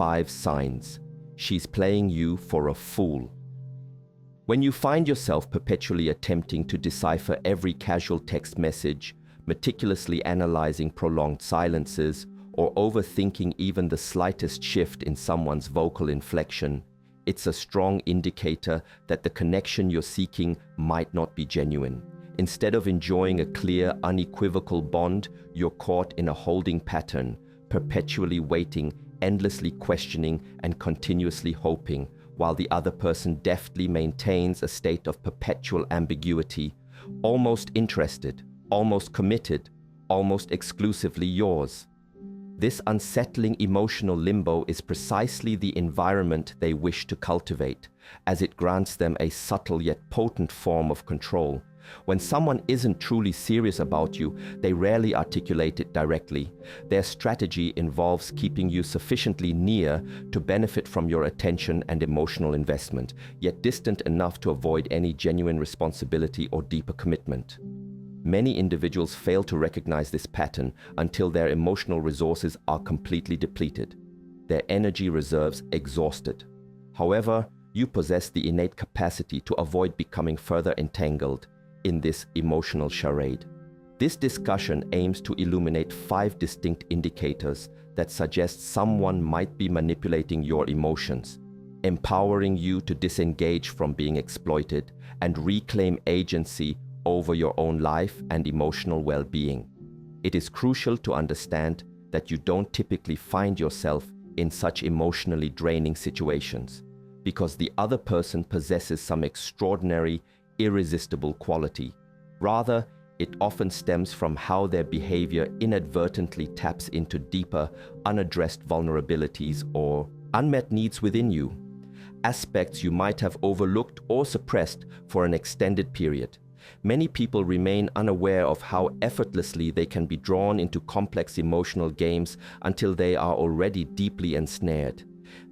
5 signs. She's playing you for a fool. When you find yourself perpetually attempting to decipher every casual text message, meticulously analyzing prolonged silences, or overthinking even the slightest shift in someone's vocal inflection, it's a strong indicator that the connection you're seeking might not be genuine. Instead of enjoying a clear, unequivocal bond, you're caught in a holding pattern, perpetually waiting, endlessly questioning, and continuously hoping, while the other person deftly maintains a state of perpetual ambiguity, almost interested, almost committed, almost exclusively yours. This unsettling emotional limbo is precisely the environment they wish to cultivate, as it grants them a subtle yet potent form of control. When someone isn't truly serious about you, they rarely articulate it directly. Their strategy involves keeping you sufficiently near to benefit from your attention and emotional investment, yet distant enough to avoid any genuine responsibility or deeper commitment. Many individuals fail to recognize this pattern until their emotional resources are completely depleted, their energy reserves exhausted. However, you possess the innate capacity to avoid becoming further entangled in this emotional charade. This discussion aims to illuminate 5 distinct indicators that suggest someone might be manipulating your emotions, empowering you to disengage from being exploited and reclaim agency over your own life and emotional well-being. It is crucial to understand that you don't typically find yourself in such emotionally draining situations because the other person possesses some extraordinary, irresistible quality. Rather, it often stems from how their behavior inadvertently taps into deeper, unaddressed vulnerabilities or unmet needs within you, aspects you might have overlooked or suppressed for an extended period. Many people remain unaware of how effortlessly they can be drawn into complex emotional games until they are already deeply ensnared.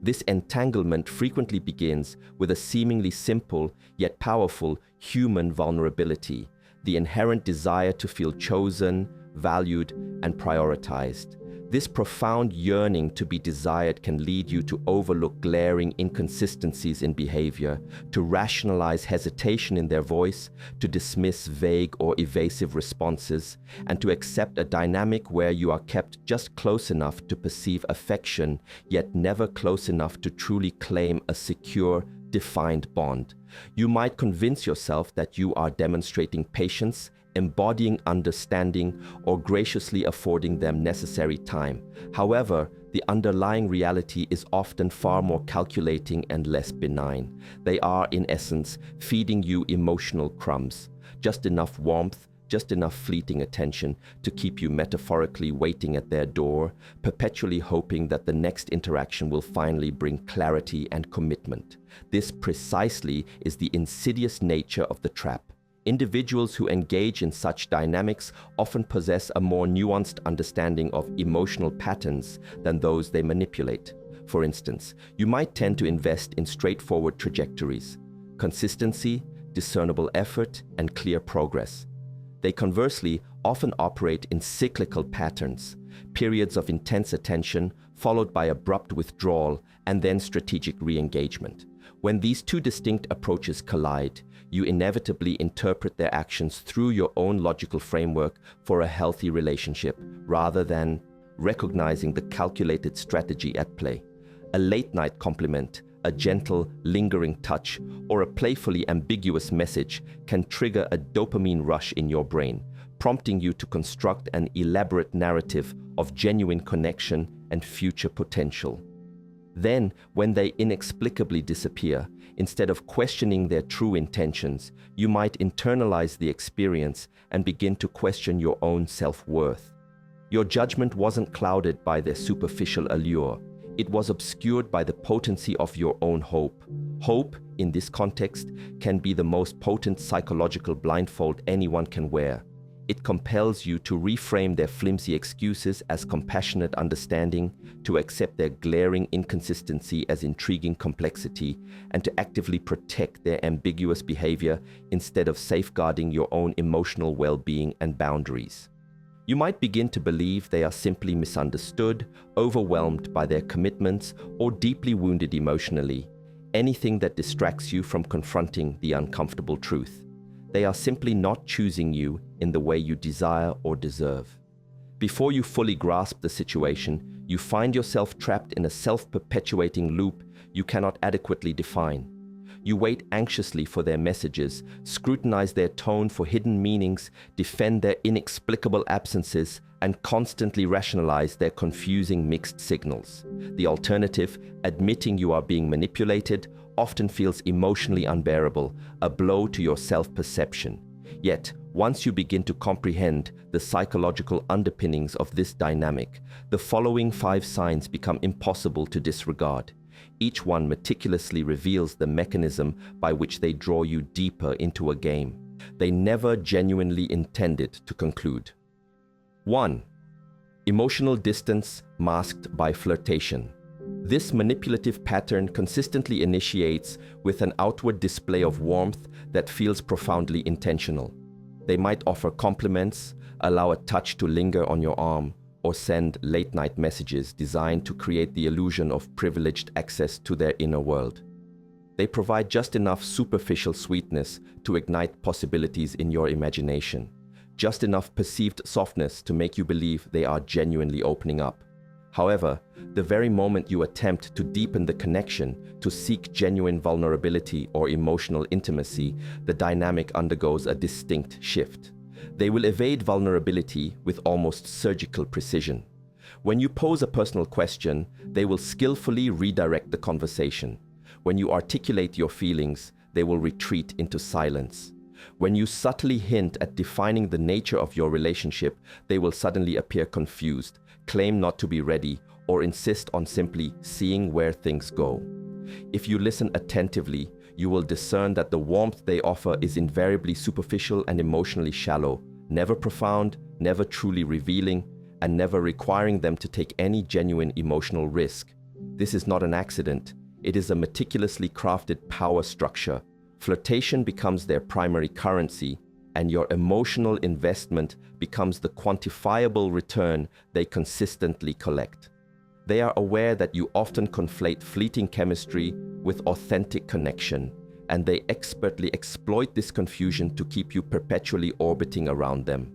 This entanglement frequently begins with a seemingly simple yet powerful human vulnerability, the inherent desire to feel chosen, valued, and prioritized. This profound yearning to be desired can lead you to overlook glaring inconsistencies in behavior, to rationalize hesitation in their voice, to dismiss vague or evasive responses, and to accept a dynamic where you are kept just close enough to perceive affection, yet never close enough to truly claim a secure, defined bond. You might convince yourself that you are demonstrating patience, embodying understanding, or graciously affording them necessary time. However, the underlying reality is often far more calculating and less benign. They are, in essence, feeding you emotional crumbs, just enough warmth, just enough fleeting attention to keep you metaphorically waiting at their door, perpetually hoping that the next interaction will finally bring clarity and commitment. This precisely is the insidious nature of the trap. Individuals who engage in such dynamics often possess a more nuanced understanding of emotional patterns than those they manipulate. For instance, you might tend to invest in straightforward trajectories, consistency, discernible effort, and clear progress. They conversely often operate in cyclical patterns, periods of intense attention followed by abrupt withdrawal and then strategic re-engagement. When these two distinct approaches collide, you inevitably interpret their actions through your own logical framework for a healthy relationship, rather than recognizing the calculated strategy at play. A late-night compliment, a gentle, lingering touch, or a playfully ambiguous message can trigger a dopamine rush in your brain, prompting you to construct an elaborate narrative of genuine connection and future potential. Then, when they inexplicably disappear, instead of questioning their true intentions, you might internalize the experience and begin to question your own self-worth. Your judgment wasn't clouded by their superficial allure. It was obscured by the potency of your own hope. Hope, in this context, can be the most potent psychological blindfold anyone can wear. It compels you to reframe their flimsy excuses as compassionate understanding, to accept their glaring inconsistency as intriguing complexity, and to actively protect their ambiguous behavior instead of safeguarding your own emotional well-being and boundaries. You might begin to believe they are simply misunderstood, overwhelmed by their commitments, or deeply wounded emotionally. Anything that distracts you from confronting the uncomfortable truth. They are simply not choosing you in the way you desire or deserve. Before you fully grasp the situation, you find yourself trapped in a self-perpetuating loop you cannot adequately define. You wait anxiously for their messages, scrutinize their tone for hidden meanings, defend their inexplicable absences, and constantly rationalize their confusing mixed signals. The alternative, admitting you are being manipulated, often feels emotionally unbearable, a blow to your self-perception. Yet, once you begin to comprehend the psychological underpinnings of this dynamic, the following 5 signs become impossible to disregard. Each one meticulously reveals the mechanism by which they draw you deeper into a game they never genuinely intended to conclude. 1. Emotional distance masked by flirtation. This manipulative pattern consistently initiates with an outward display of warmth that feels profoundly intentional. They might offer compliments, allow a touch to linger on your arm, or send late-night messages designed to create the illusion of privileged access to their inner world. They provide just enough superficial sweetness to ignite possibilities in your imagination, just enough perceived softness to make you believe they are genuinely opening up. However, the very moment you attempt to deepen the connection, to seek genuine vulnerability or emotional intimacy, the dynamic undergoes a distinct shift. They will evade vulnerability with almost surgical precision. When you pose a personal question, they will skillfully redirect the conversation. When you articulate your feelings, they will retreat into silence. When you subtly hint at defining the nature of your relationship, they will suddenly appear confused, claim not to be ready, or insist on simply seeing where things go. If you listen attentively, you will discern that the warmth they offer is invariably superficial and emotionally shallow, never profound, never truly revealing, and never requiring them to take any genuine emotional risk. This is not an accident. It is a meticulously crafted power structure. Flirtation becomes their primary currency, and your emotional investment becomes the quantifiable return they consistently collect. They are aware that you often conflate fleeting chemistry with authentic connection, and they expertly exploit this confusion to keep you perpetually orbiting around them.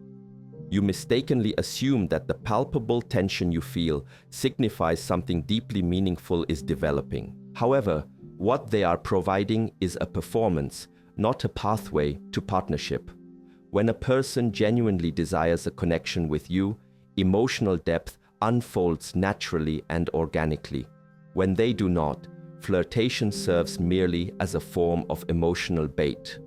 You mistakenly assume that the palpable tension you feel signifies something deeply meaningful is developing. However, what they are providing is a performance, not a pathway to partnership. When a person genuinely desires a connection with you, emotional depth unfolds naturally and organically. When they do not, flirtation serves merely as a form of emotional bait.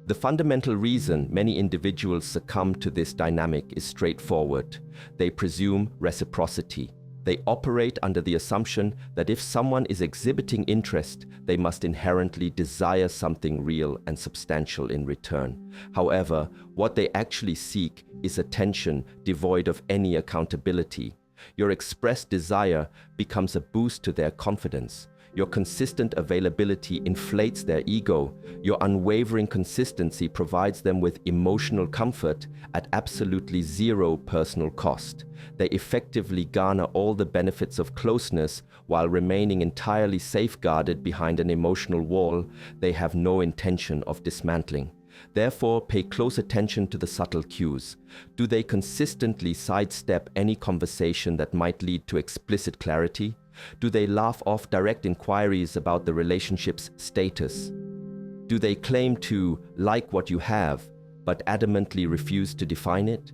The fundamental reason many individuals succumb to this dynamic is straightforward. They presume reciprocity. They operate under the assumption that if someone is exhibiting interest, they must inherently desire something real and substantial in return. However, what they actually seek is attention devoid of any accountability. Your expressed desire becomes a boost to their confidence. Your consistent availability inflates their ego. Your unwavering consistency provides them with emotional comfort at absolutely zero personal cost. They effectively garner all the benefits of closeness while remaining entirely safeguarded behind an emotional wall they have no intention of dismantling. Therefore, pay close attention to the subtle cues. Do they consistently sidestep any conversation that might lead to explicit clarity? Do they laugh off direct inquiries about the relationship's status? Do they claim to like what you have, but adamantly refuse to define it?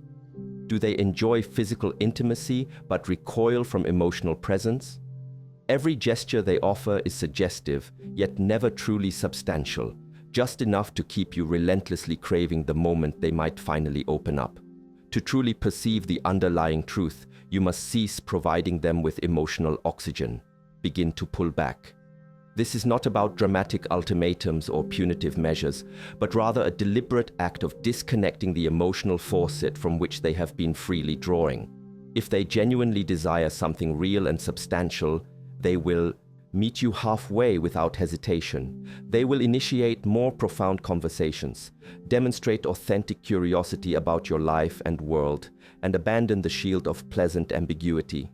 Do they enjoy physical intimacy, but recoil from emotional presence? Every gesture they offer is suggestive, yet never truly substantial, just enough to keep you relentlessly craving the moment they might finally open up. To truly perceive the underlying truth, you must cease providing them with emotional oxygen. Begin to pull back. This is not about dramatic ultimatums or punitive measures, but rather a deliberate act of disconnecting the emotional faucet from which they have been freely drawing. If they genuinely desire something real and substantial, they will meet you halfway without hesitation. They will initiate more profound conversations, demonstrate authentic curiosity about your life and world, and abandon the shield of pleasant ambiguity.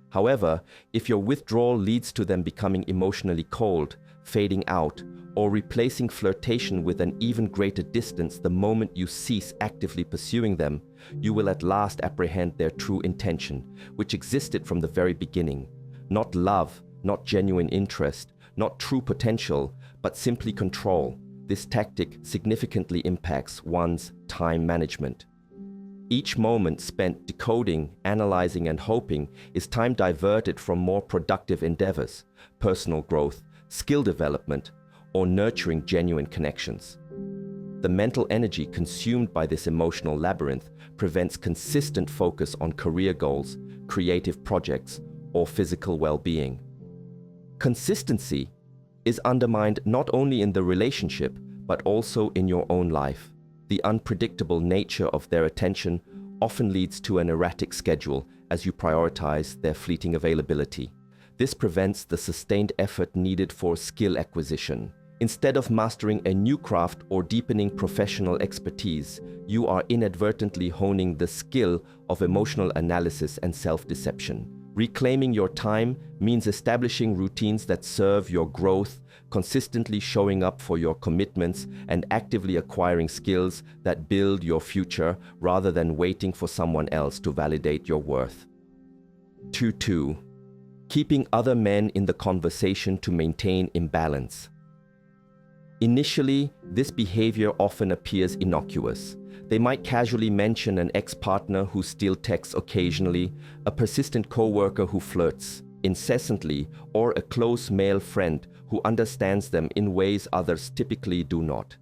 However, if your withdrawal leads to them becoming emotionally cold, fading out, or replacing flirtation with an even greater distance the moment you cease actively pursuing them, you will at last apprehend their true intention, which existed from the very beginning. Not love, not genuine interest, not true potential, but simply control. This tactic significantly impacts one's time management. Each moment spent decoding, analyzing, and hoping is time diverted from more productive endeavors, personal growth, skill development, or nurturing genuine connections. The mental energy consumed by this emotional labyrinth prevents consistent focus on career goals, creative projects, or physical well-being. Consistency is undermined not only in the relationship, but also in your own life. The unpredictable nature of their attention often leads to an erratic schedule as you prioritize their fleeting availability. This prevents the sustained effort needed for skill acquisition. Instead of mastering a new craft or deepening professional expertise, you are inadvertently honing the skill of emotional analysis and self-deception. Reclaiming your time means establishing routines that serve your growth, consistently showing up for your commitments, and actively acquiring skills that build your future rather than waiting for someone else to validate your worth. 2. Keeping other men in the conversation to maintain imbalance. Initially, this behavior often appears innocuous. They might casually mention an ex-partner who still texts occasionally, a persistent coworker who flirts incessantly, or a close male friend who understands them in ways others typically do not.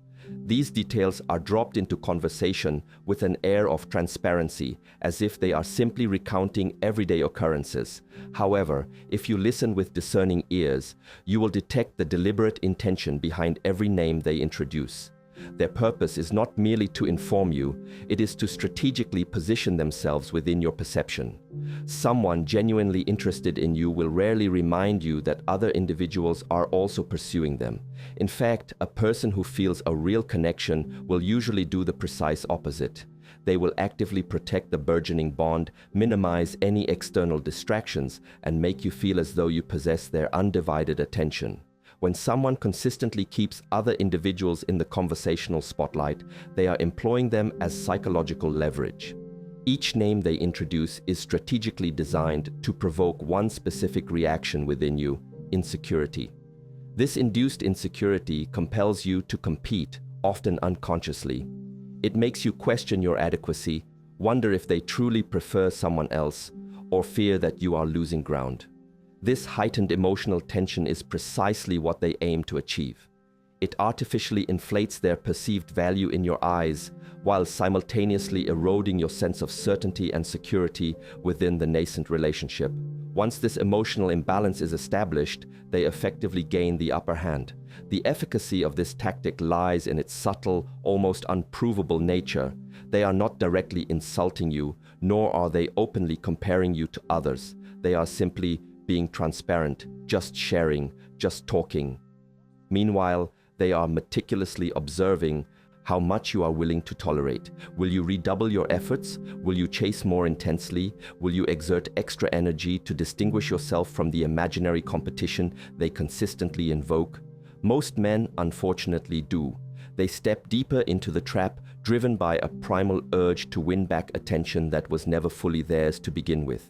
These details are dropped into conversation with an air of transparency, as if they are simply recounting everyday occurrences. However, if you listen with discerning ears, you will detect the deliberate intention behind every name they introduce. Their purpose is not merely to inform you, it is to strategically position themselves within your perception. Someone genuinely interested in you will rarely remind you that other individuals are also pursuing them. In fact, a person who feels a real connection will usually do the precise opposite. They will actively protect the burgeoning bond, minimize any external distractions, and make you feel as though you possess their undivided attention. When someone consistently keeps other individuals in the conversational spotlight, they are employing them as psychological leverage. Each name they introduce is strategically designed to provoke one specific reaction within you: insecurity. This induced insecurity compels you to compete, often unconsciously. It makes you question your adequacy, wonder if they truly prefer someone else, or fear that you are losing ground. This heightened emotional tension is precisely what they aim to achieve. It artificially inflates their perceived value in your eyes, while simultaneously eroding your sense of certainty and security within the nascent relationship. Once this emotional imbalance is established, they effectively gain the upper hand. The efficacy of this tactic lies in its subtle, almost unprovable nature. They are not directly insulting you, nor are they openly comparing you to others. They are simply being transparent, just sharing, just talking. Meanwhile, they are meticulously observing how much you are willing to tolerate. Will you redouble your efforts? Will you chase more intensely? Will you exert extra energy to distinguish yourself from the imaginary competition they consistently invoke? Most men, unfortunately, do. They step deeper into the trap, driven by a primal urge to win back attention that was never fully theirs to begin with.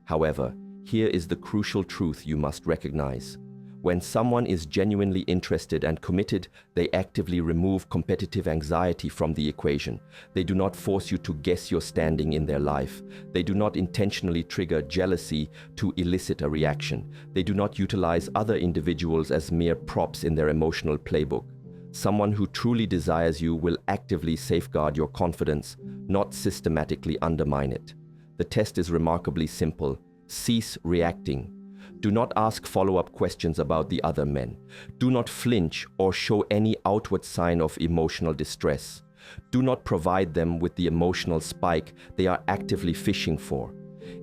However, here is the crucial truth you must recognize. When someone is genuinely interested and committed, they actively remove competitive anxiety from the equation. They do not force you to guess your standing in their life. They do not intentionally trigger jealousy to elicit a reaction. They do not utilize other individuals as mere props in their emotional playbook. Someone who truly desires you will actively safeguard your confidence, not systematically undermine it. The test is remarkably simple. Cease reacting. Do not ask follow-up questions about the other men. Do not flinch or show any outward sign of emotional distress. Do not provide them with the emotional spike they are actively fishing for.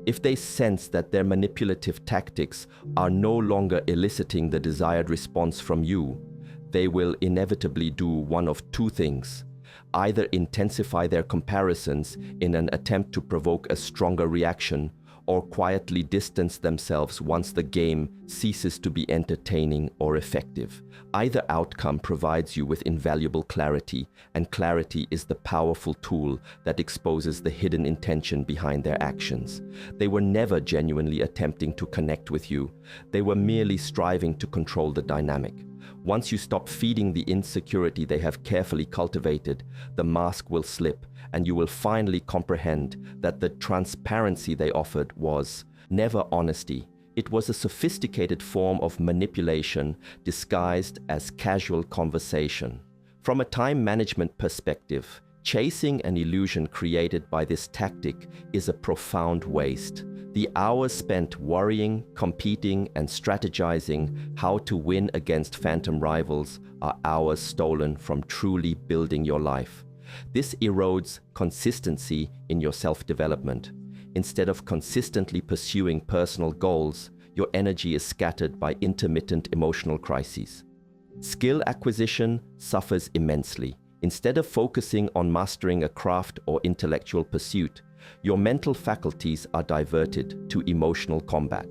If they sense that their manipulative tactics are no longer eliciting the desired response from you, they will inevitably do one of two things. Either intensify their comparisons in an attempt to provoke a stronger reaction, or quietly distance themselves once the game ceases to be entertaining or effective. Either outcome provides you with invaluable clarity, and clarity is the powerful tool that exposes the hidden intention behind their actions. They were never genuinely attempting to connect with you. They were merely striving to control the dynamic. Once you stop feeding the insecurity they have carefully cultivated, the mask will slip, and you will finally comprehend that the transparency they offered was never honesty. It was a sophisticated form of manipulation disguised as casual conversation. From a time management perspective, chasing an illusion created by this tactic is a profound waste. The hours spent worrying, competing, and strategizing how to win against phantom rivals are hours stolen from truly building your life. This erodes consistency in your self-development. Instead of consistently pursuing personal goals, your energy is scattered by intermittent emotional crises. Skill acquisition suffers immensely. Instead of focusing on mastering a craft or intellectual pursuit, your mental faculties are diverted to emotional combat.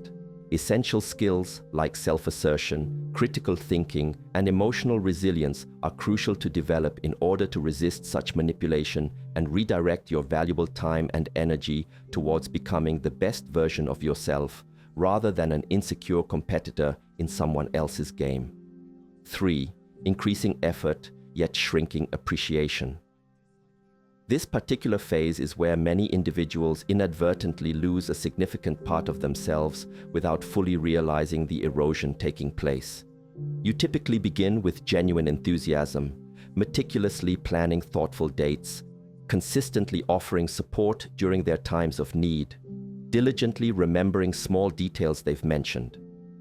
Essential skills like self-assertion, critical thinking, and emotional resilience are crucial to develop in order to resist such manipulation and redirect your valuable time and energy towards becoming the best version of yourself, rather than an insecure competitor in someone else's game. 3. Increasing effort, yet shrinking appreciation. This particular phase is where many individuals inadvertently lose a significant part of themselves without fully realizing the erosion taking place. You typically begin with genuine enthusiasm, meticulously planning thoughtful dates, consistently offering support during their times of need, diligently remembering small details they've mentioned,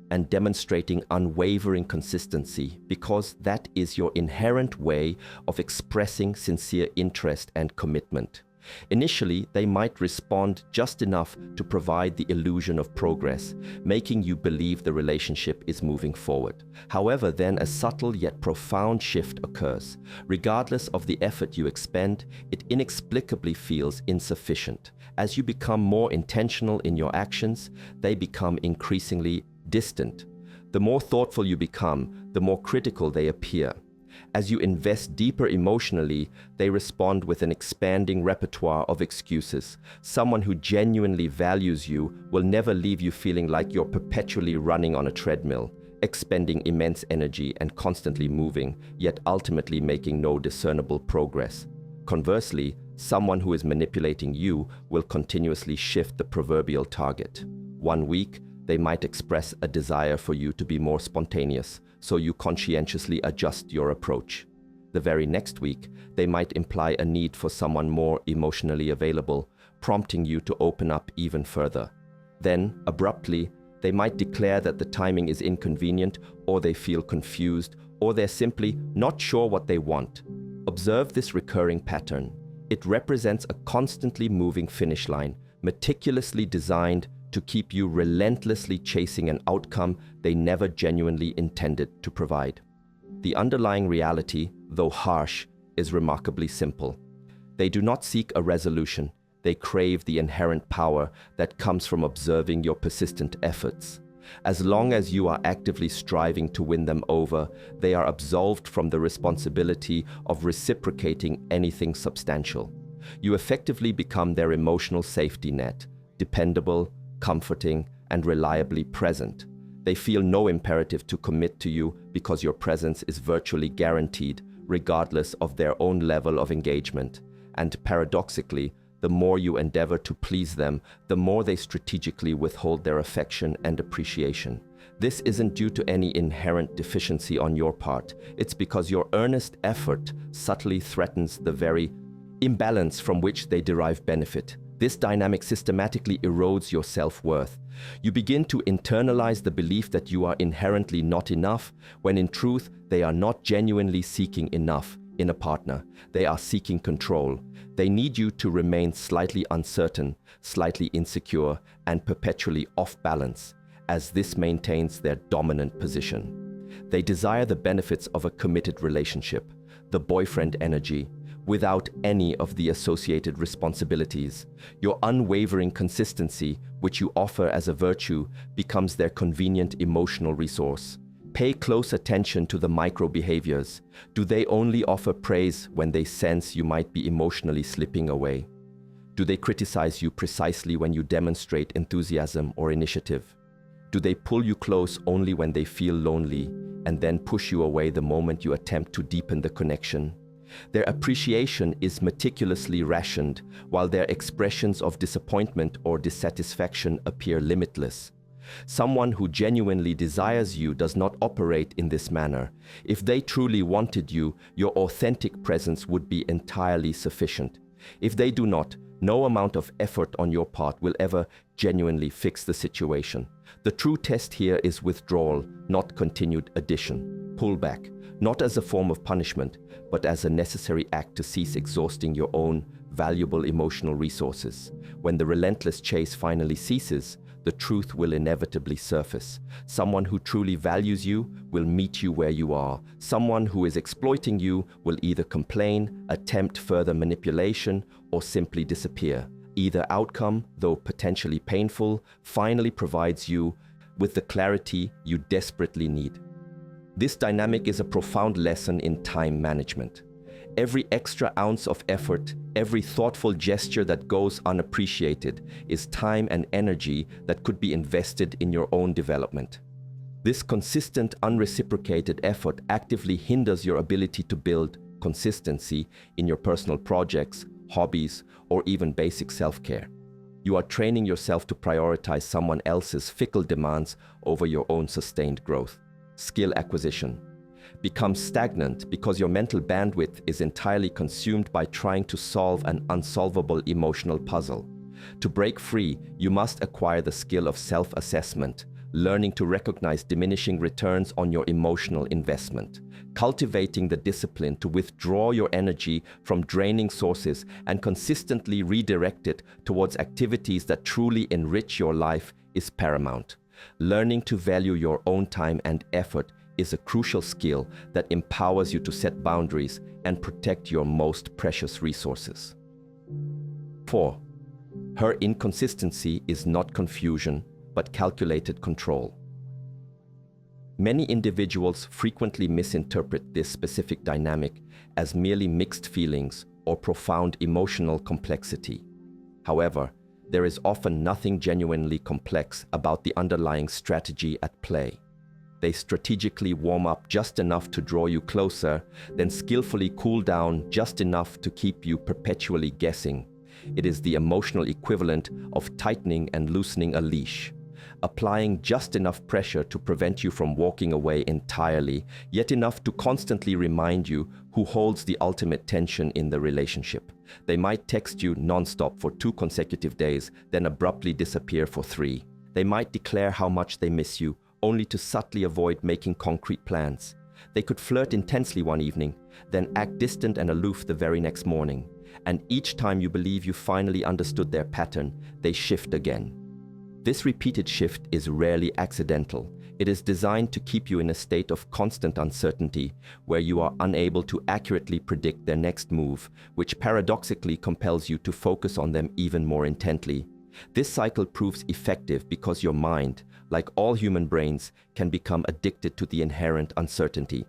and demonstrating unwavering consistency because that is your inherent way of expressing sincere interest and commitment. Initially, they might respond just enough to provide the illusion of progress, making you believe the relationship is moving forward. However, then a subtle yet profound shift occurs. Regardless of the effort you expend, it inexplicably feels insufficient. As you become more intentional in your actions, they become increasingly distant. The more thoughtful you become, the more critical they appear. As you invest deeper emotionally, they respond with an expanding repertoire of excuses. Someone who genuinely values you will never leave you feeling like you're perpetually running on a treadmill, expending immense energy and constantly moving, yet ultimately making no discernible progress. Conversely, someone who is manipulating you will continuously shift the proverbial target. 1 week, they might express a desire for you to be more spontaneous, so you conscientiously adjust your approach. The very next week, they might imply a need for someone more emotionally available, prompting you to open up even further. Then, abruptly, they might declare that the timing is inconvenient, or they feel confused, or they're simply not sure what they want. Observe this recurring pattern. It represents a constantly moving finish line, meticulously designed to keep you relentlessly chasing an outcome they never genuinely intended to provide. The underlying reality, though harsh, is remarkably simple. They do not seek a resolution. They crave the inherent power that comes from observing your persistent efforts. As long as you are actively striving to win them over, they are absolved from the responsibility of reciprocating anything substantial. You effectively become their emotional safety net, dependable, comforting, and reliably present. They feel no imperative to commit to you because your presence is virtually guaranteed, regardless of their own level of engagement. And paradoxically, the more you endeavor to please them, the more they strategically withhold their affection and appreciation. This isn't due to any inherent deficiency on your part. It's because your earnest effort subtly threatens the very imbalance from which they derive benefit. This dynamic systematically erodes your self-worth. You begin to internalize the belief that you are inherently not enough, when in truth, they are not genuinely seeking enough. in a partner. They are seeking control. They need you to remain slightly uncertain, slightly insecure, and perpetually off balance, as this maintains their dominant position. They desire the benefits of a committed relationship, the boyfriend energy, without any of the associated responsibilities. Your unwavering consistency, which you offer as a virtue, becomes their convenient emotional resource. Pay close attention to the micro behaviors. Do they only offer praise when they sense you might be emotionally slipping away? Do they criticize you precisely when you demonstrate enthusiasm or initiative? Do they pull you close only when they feel lonely and then push you away the moment you attempt to deepen the connection? Their appreciation is meticulously rationed, while their expressions of disappointment or dissatisfaction appear limitless. Someone who genuinely desires you does not operate in this manner. If they truly wanted you, your authentic presence would be entirely sufficient. If they do not, no amount of effort on your part will ever genuinely fix the situation. The true test here is withdrawal, not continued addition. Pull back, not as a form of punishment, but as a necessary act to cease exhausting your own valuable emotional resources. When the relentless chase finally ceases, the truth will inevitably surface. Someone who truly values you will meet you where you are. Someone who is exploiting you will either complain, attempt further manipulation, or simply disappear. Either outcome, though potentially painful, finally provides you with the clarity you desperately need. This dynamic is a profound lesson in time management. Every extra ounce of effort, every thoughtful gesture that goes unappreciated is time and energy that could be invested in your own development. This consistent, unreciprocated effort actively hinders your ability to build consistency in your personal projects, hobbies, or even basic self-care. You are training yourself to prioritize someone else's fickle demands over your own sustained growth. Skill acquisition becomes stagnant because your mental bandwidth is entirely consumed by trying to solve an unsolvable emotional puzzle. To break free, you must acquire the skill of self-assessment, learning to recognize diminishing returns on your emotional investment, cultivating the discipline to withdraw your energy from draining sources and consistently redirect it towards activities that truly enrich your life is paramount. Learning to value your own time and effort is a crucial skill that empowers you to set boundaries and protect your most precious resources. 4. Her inconsistency is not confusion, but calculated control. Many individuals frequently misinterpret this specific dynamic as merely mixed feelings or profound emotional complexity. However, there is often nothing genuinely complex about the underlying strategy at play. They strategically warm up just enough to draw you closer, then skillfully cool down just enough to keep you perpetually guessing. It is the emotional equivalent of tightening and loosening a leash, applying just enough pressure to prevent you from walking away entirely, yet enough to constantly remind you who holds the ultimate tension in the relationship. They might text you non-stop for 2 consecutive days, then abruptly disappear for 3. They might declare how much they miss you, only to subtly avoid making concrete plans. They could flirt intensely one evening, then act distant and aloof the very next morning. And each time you believe you finally understood their pattern, they shift again. This repeated shift is rarely accidental. It is designed to keep you in a state of constant uncertainty, where you are unable to accurately predict their next move, which paradoxically compels you to focus on them even more intently. This cycle proves effective because your mind, like all human brains, can become addicted to the inherent uncertainty.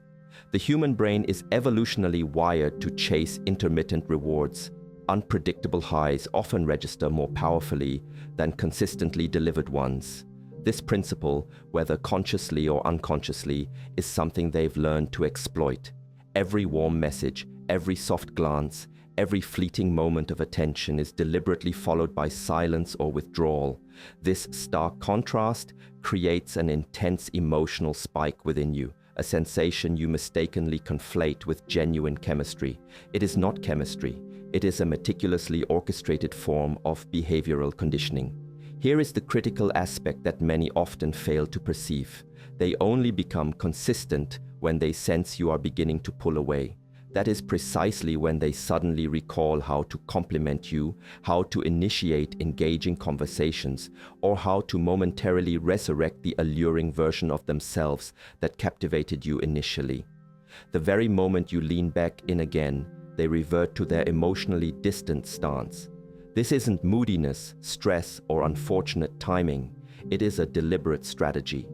The human brain is evolutionally wired to chase intermittent rewards. Unpredictable highs often register more powerfully than consistently delivered ones. This principle, whether consciously or unconsciously, is something they've learned to exploit. Every warm message, every soft glance, every fleeting moment of attention is deliberately followed by silence or withdrawal. This stark contrast creates an intense emotional spike within you, a sensation you mistakenly conflate with genuine chemistry. It is not chemistry. It is a meticulously orchestrated form of behavioral conditioning. Here is the critical aspect that many often fail to perceive. They only become consistent when they sense you are beginning to pull away. that is precisely when they suddenly recall how to compliment you, how to initiate engaging conversations, or how to momentarily resurrect the alluring version of themselves that captivated you initially. The very moment you lean back in again, they revert to their emotionally distant stance. This isn't moodiness, stress, or unfortunate timing. It is a deliberate strategy.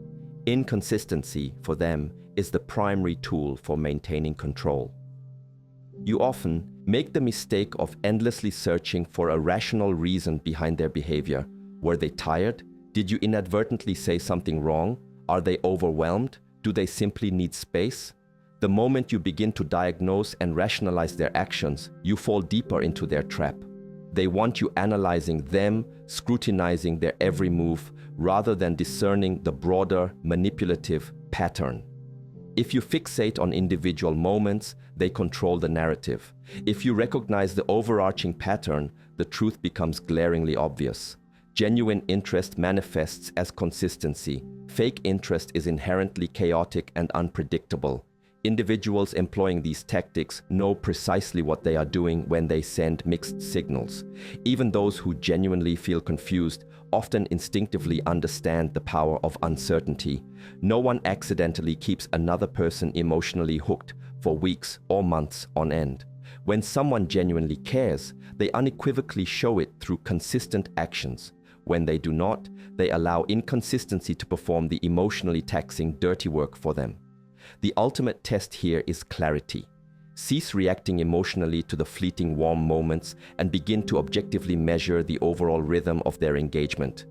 Inconsistency, for them, is the primary tool for maintaining control. You often make the mistake of endlessly searching for a rational reason behind their behavior. Were they tired? Did you inadvertently say something wrong? Are they overwhelmed? Do they simply need space? The moment you begin to diagnose and rationalize their actions, you fall deeper into their trap. They want you analyzing them, scrutinizing their every move, rather than discerning the broader, manipulative pattern. If you fixate on individual moments, they control the narrative. If you recognize the overarching pattern, the truth becomes glaringly obvious. Genuine interest manifests as consistency. Fake interest is inherently chaotic and unpredictable. Individuals employing these tactics know precisely what they are doing when they send mixed signals. Even those who genuinely feel confused often instinctively understand the power of uncertainty. No one accidentally keeps another person emotionally hooked for weeks or months on end. When someone genuinely cares, they unequivocally show it through consistent actions. When they do not, they allow inconsistency to perform the emotionally taxing dirty work for them. The ultimate test here is clarity. Cease reacting emotionally to the fleeting warm moments and begin to objectively measure the overall rhythm of their engagement.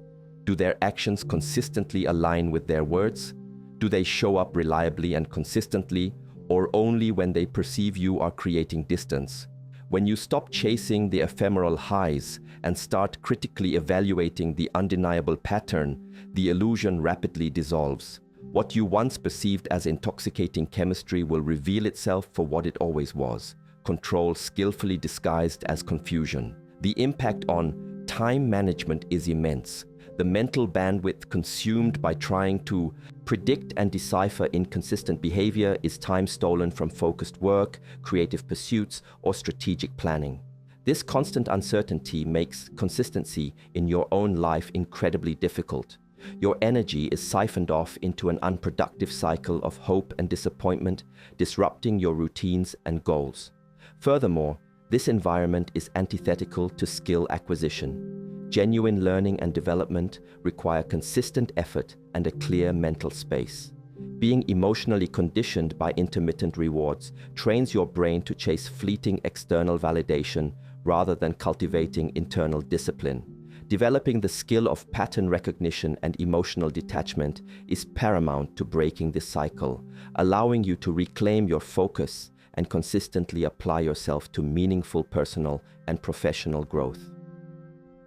Do their actions consistently align with their words? Do they show up reliably and consistently, or only when they perceive you are creating distance? When you stop chasing the ephemeral highs and start critically evaluating the undeniable pattern, the illusion rapidly dissolves. What you once perceived as intoxicating chemistry will reveal itself for what it always was: control skillfully disguised as confusion. The impact on time management is immense. The mental bandwidth consumed by trying to predict and decipher inconsistent behavior is time stolen from focused work, creative pursuits, or strategic planning. This constant uncertainty makes consistency in your own life incredibly difficult. Your energy is siphoned off into an unproductive cycle of hope and disappointment, disrupting your routines and goals. Furthermore, this environment is antithetical to skill acquisition. Genuine learning and development require consistent effort and a clear mental space. Being emotionally conditioned by intermittent rewards trains your brain to chase fleeting external validation rather than cultivating internal discipline. Developing the skill of pattern recognition and emotional detachment is paramount to breaking this cycle, allowing you to reclaim your focus and consistently apply yourself to meaningful personal and professional growth.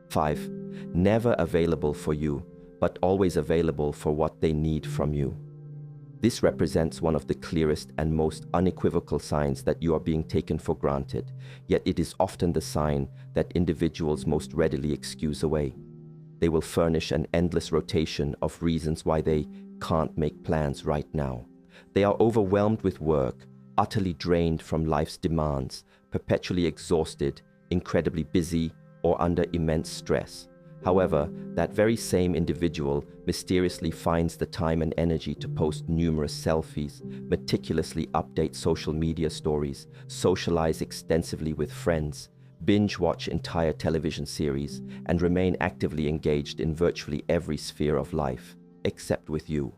5. Never available for you, but always available for what they need from you. This represents one of the clearest and most unequivocal signs that you are being taken for granted, yet it is often the sign that individuals most readily excuse away. They will furnish an endless rotation of reasons why they can't make plans right now. They are overwhelmed with work, utterly drained from life's demands, perpetually exhausted, incredibly busy, or under immense stress. However, that very same individual mysteriously finds the time and energy to post numerous selfies, meticulously update social media stories, socialize extensively with friends, binge-watch entire television series, and remain actively engaged in virtually every sphere of life, except with you.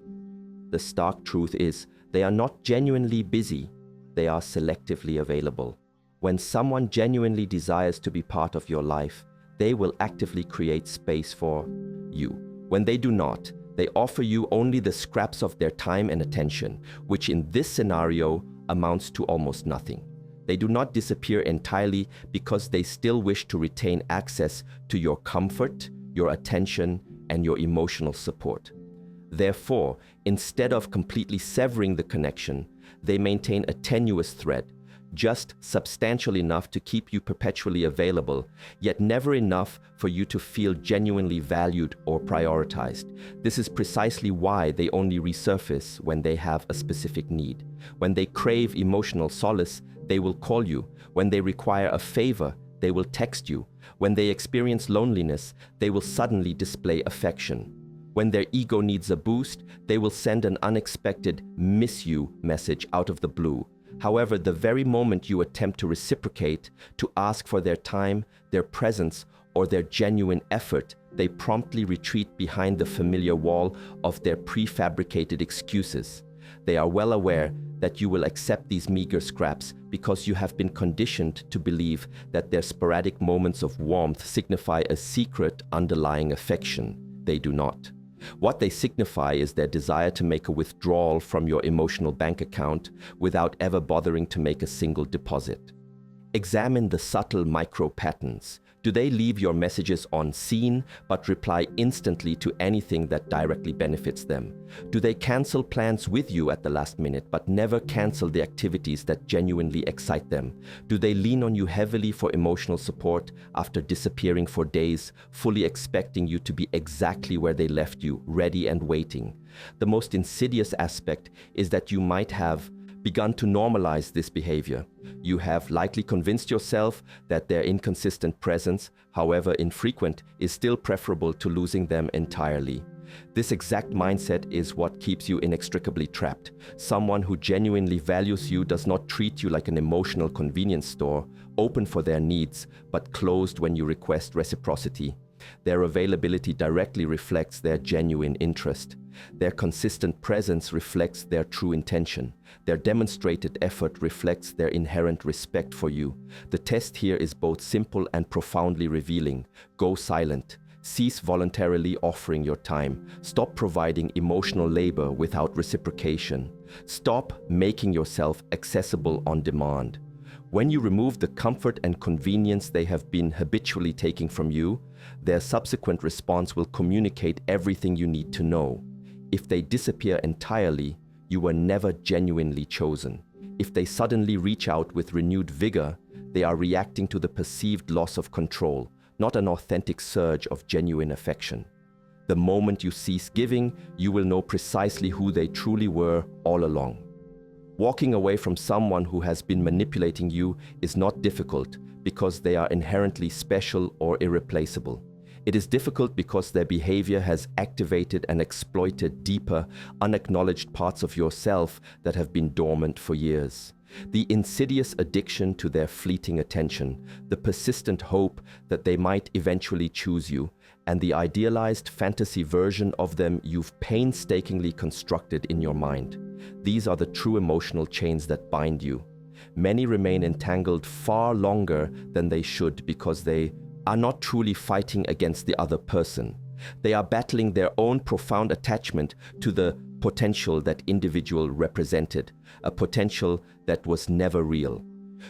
The stark truth is, they are not genuinely busy, they are selectively available. When someone genuinely desires to be part of your life, they will actively create space for you. When they do not, they offer you only the scraps of their time and attention, which in this scenario amounts to almost nothing. They do not disappear entirely because they still wish to retain access to your comfort, your attention, and your emotional support. Therefore, instead of completely severing the connection, they maintain a tenuous thread, just substantial enough to keep you perpetually available, yet never enough for you to feel genuinely valued or prioritized. This is precisely why they only resurface when they have a specific need. When they crave emotional solace, they will call you. When they require a favor, they will text you. When they experience loneliness, they will suddenly display affection. When their ego needs a boost, they will send an unexpected "miss you" message out of the blue. However, the very moment you attempt to reciprocate, to ask for their time, their presence, or their genuine effort, they promptly retreat behind the familiar wall of their prefabricated excuses. They are well aware that you will accept these meager scraps because you have been conditioned to believe that their sporadic moments of warmth signify a secret underlying affection. They do not. What they signify is their desire to make a withdrawal from your emotional bank account without ever bothering to make a single deposit. Examine the subtle micro-patterns. Do they leave your messages unseen but reply instantly to anything that directly benefits them? Do they cancel plans with you at the last minute but never cancel the activities that genuinely excite them? Do they lean on you heavily for emotional support after disappearing for days, fully expecting you to be exactly where they left you, ready and waiting? The most insidious aspect is that you might have begun to normalize this behavior. You have likely convinced yourself that their inconsistent presence, however infrequent, is still preferable to losing them entirely. This exact mindset is what keeps you inextricably trapped. Someone who genuinely values you does not treat you like an emotional convenience store, open for their needs, but closed when you request reciprocity. Their availability directly reflects their genuine interest. Their consistent presence reflects their true intention. Their demonstrated effort reflects their inherent respect for you. The test here is both simple and profoundly revealing. Go silent. Cease voluntarily offering your time. Stop providing emotional labor without reciprocation. Stop making yourself accessible on demand. When you remove the comfort and convenience they have been habitually taking from you, their subsequent response will communicate everything you need to know. If they disappear entirely, you were never genuinely chosen. If they suddenly reach out with renewed vigor, they are reacting to the perceived loss of control, not an authentic surge of genuine affection. The moment you cease giving, you will know precisely who they truly were all along. Walking away from someone who has been manipulating you is not difficult because they are inherently special or irreplaceable. It is difficult because their behavior has activated and exploited deeper, unacknowledged parts of yourself that have been dormant for years. The insidious addiction to their fleeting attention, the persistent hope that they might eventually choose you, and the idealized fantasy version of them you've painstakingly constructed in your mind. These are the true emotional chains that bind you. Many remain entangled far longer than they should because they are not truly fighting against the other person. They are battling their own profound attachment to the potential that individual represented, a potential that was never real.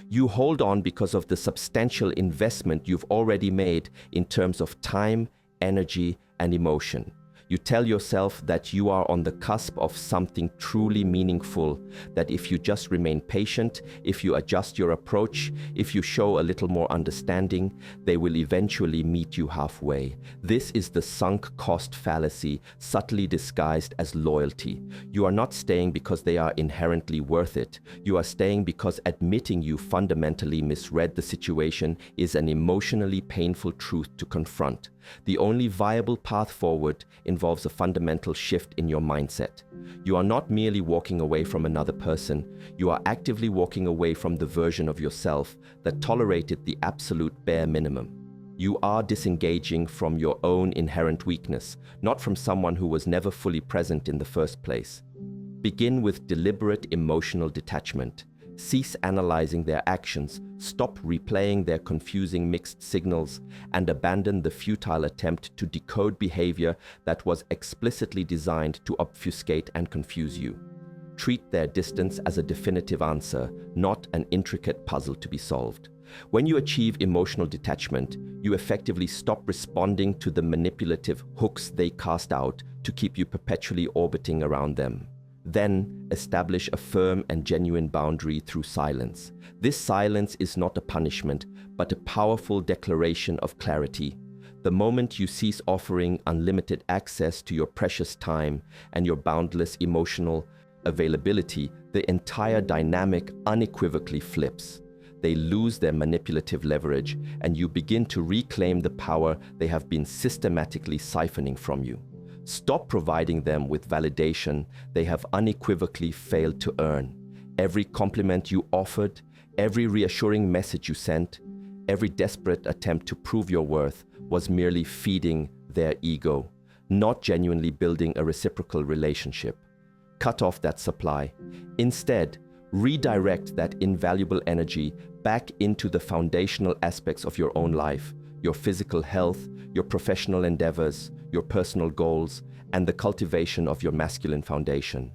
You hold on because of the substantial investment you've already made in terms of time, energy, and emotion. You tell yourself that you are on the cusp of something truly meaningful, that if you just remain patient, if you adjust your approach, if you show a little more understanding, they will eventually meet you halfway. This is the sunk cost fallacy, subtly disguised as loyalty. You are not staying because they are inherently worth it. You are staying because admitting you fundamentally misread the situation is an emotionally painful truth to confront. The only viable path forward involves a fundamental shift in your mindset. You are not merely walking away from another person, you are actively walking away from the version of yourself that tolerated the absolute bare minimum. You are disengaging from your own inherent weakness, not from someone who was never fully present in the first place. Begin with deliberate emotional detachment. Cease analyzing their actions, stop replaying their confusing mixed signals, and abandon the futile attempt to decode behavior that was explicitly designed to obfuscate and confuse you. Treat their distance as a definitive answer, not an intricate puzzle to be solved. When you achieve emotional detachment, you effectively stop responding to the manipulative hooks they cast out to keep you perpetually orbiting around them. Then establish a firm and genuine boundary through silence. This silence is not a punishment, but a powerful declaration of clarity. The moment you cease offering unlimited access to your precious time and your boundless emotional availability, the entire dynamic unequivocally flips. They lose their manipulative leverage, and you begin to reclaim the power they have been systematically siphoning from you. Stop providing them with validation they have unequivocally failed to earn. Every compliment you offered, every reassuring message you sent, every desperate attempt to prove your worth was merely feeding their ego, not genuinely building a reciprocal relationship. Cut off that supply. Instead, redirect that invaluable energy back into the foundational aspects of your own life, your physical health, your professional endeavors, your personal goals, and the cultivation of your masculine foundation.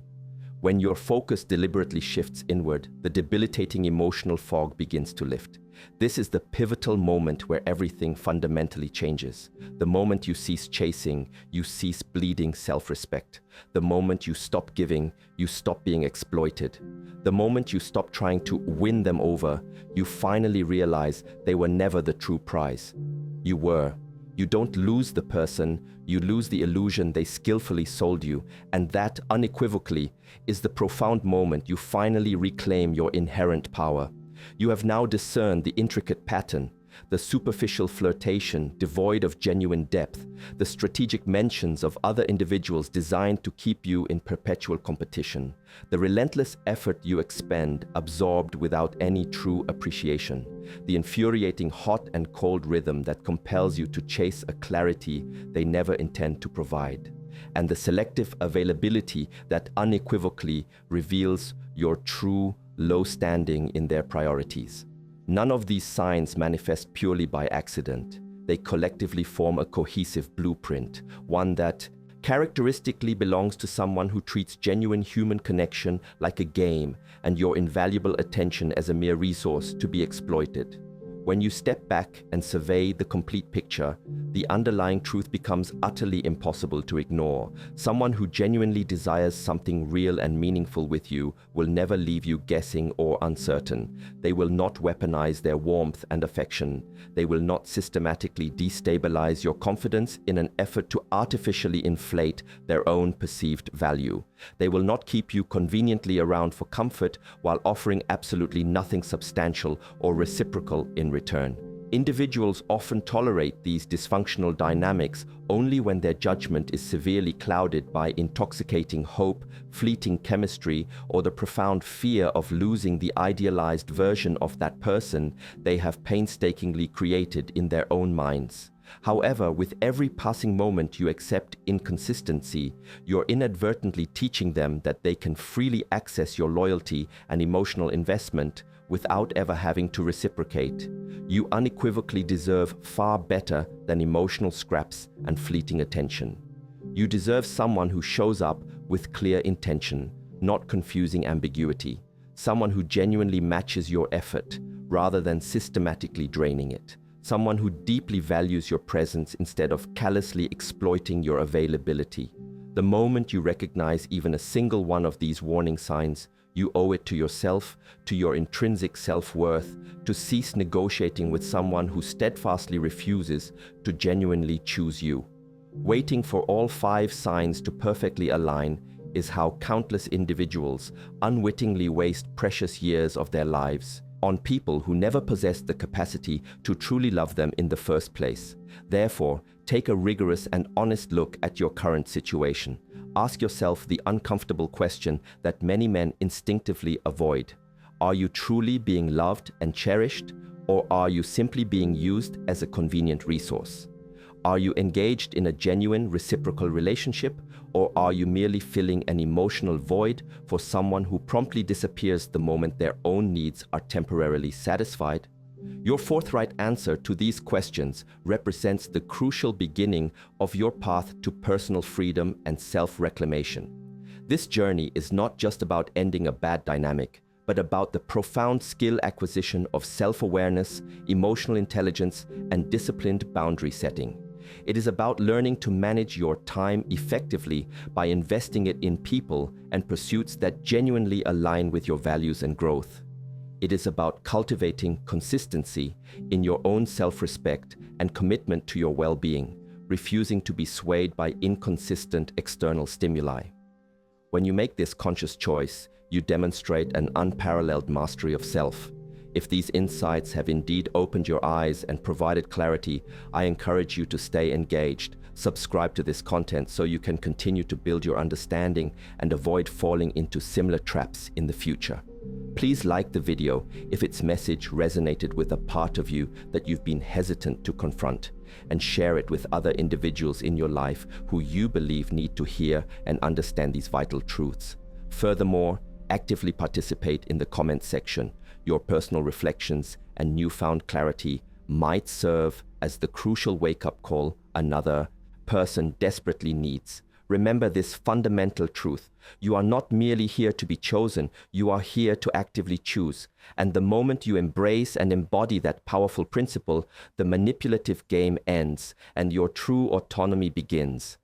When your focus deliberately shifts inward, the debilitating emotional fog begins to lift. This is the pivotal moment where everything fundamentally changes. The moment you cease chasing, you cease bleeding self-respect. The moment you stop giving, you stop being exploited. The moment you stop trying to win them over, you finally realize they were never the true prize. You were. You don't lose the person, you lose the illusion they skillfully sold you, and that, unequivocally, is the profound moment you finally reclaim your inherent power. You have now discerned the intricate pattern, the superficial flirtation devoid of genuine depth, the strategic mentions of other individuals designed to keep you in perpetual competition, the relentless effort you expend absorbed without any true appreciation, the infuriating hot and cold rhythm that compels you to chase a clarity they never intend to provide, and the selective availability that unequivocally reveals your true low standing in their priorities. None of these signs manifest purely by accident. They collectively form a cohesive blueprint, one that characteristically belongs to someone who treats genuine human connection like a game and your invaluable attention as a mere resource to be exploited. When you step back and survey the complete picture, the underlying truth becomes utterly impossible to ignore. Someone who genuinely desires something real and meaningful with you will never leave you guessing or uncertain. They will not weaponize their warmth and affection. They will not systematically destabilize your confidence in an effort to artificially inflate their own perceived value. They will not keep you conveniently around for comfort while offering absolutely nothing substantial or reciprocal in return. Individuals often tolerate these dysfunctional dynamics only when their judgment is severely clouded by intoxicating hope, fleeting chemistry, or the profound fear of losing the idealized version of that person they have painstakingly created in their own minds. However, with every passing moment you accept inconsistency, you're inadvertently teaching them that they can freely access your loyalty and emotional investment without ever having to reciprocate. You unequivocally deserve far better than emotional scraps and fleeting attention. You deserve someone who shows up with clear intention, not confusing ambiguity. Someone who genuinely matches your effort rather than systematically draining it. Someone who deeply values your presence instead of callously exploiting your availability. The moment you recognize even a single one of these warning signs, you owe it to yourself, to your intrinsic self-worth, to cease negotiating with someone who steadfastly refuses to genuinely choose you. Waiting for all 5 signs to perfectly align is how countless individuals unwittingly waste precious years of their lives on people who never possessed the capacity to truly love them in the first place. Therefore, take a rigorous and honest look at your current situation. Ask yourself the uncomfortable question that many men instinctively avoid. Are you truly being loved and cherished, or are you simply being used as a convenient resource? Are you engaged in a genuine reciprocal relationship, or are you merely filling an emotional void for someone who promptly disappears the moment their own needs are temporarily satisfied? Your forthright answer to these questions represents the crucial beginning of your path to personal freedom and self-reclamation. This journey is not just about ending a bad dynamic, but about the profound skill acquisition of self-awareness, emotional intelligence, and disciplined boundary setting. It is about learning to manage your time effectively by investing it in people and pursuits that genuinely align with your values and growth. It is about cultivating consistency in your own self-respect and commitment to your well-being, refusing to be swayed by inconsistent external stimuli. When you make this conscious choice, you demonstrate an unparalleled mastery of self. If these insights have indeed opened your eyes and provided clarity, I encourage you to stay engaged. Subscribe to this content so you can continue to build your understanding and avoid falling into similar traps in the future. Please like the video if its message resonated with a part of you that you've been hesitant to confront, and share it with other individuals in your life who you believe need to hear and understand these vital truths. Furthermore, actively participate in the comment section. Your personal reflections and newfound clarity might serve as the crucial wake-up call another person desperately needs. Remember this fundamental truth. You are not merely here to be chosen, you are here to actively choose. And the moment you embrace and embody that powerful principle, the manipulative game ends and your true autonomy begins.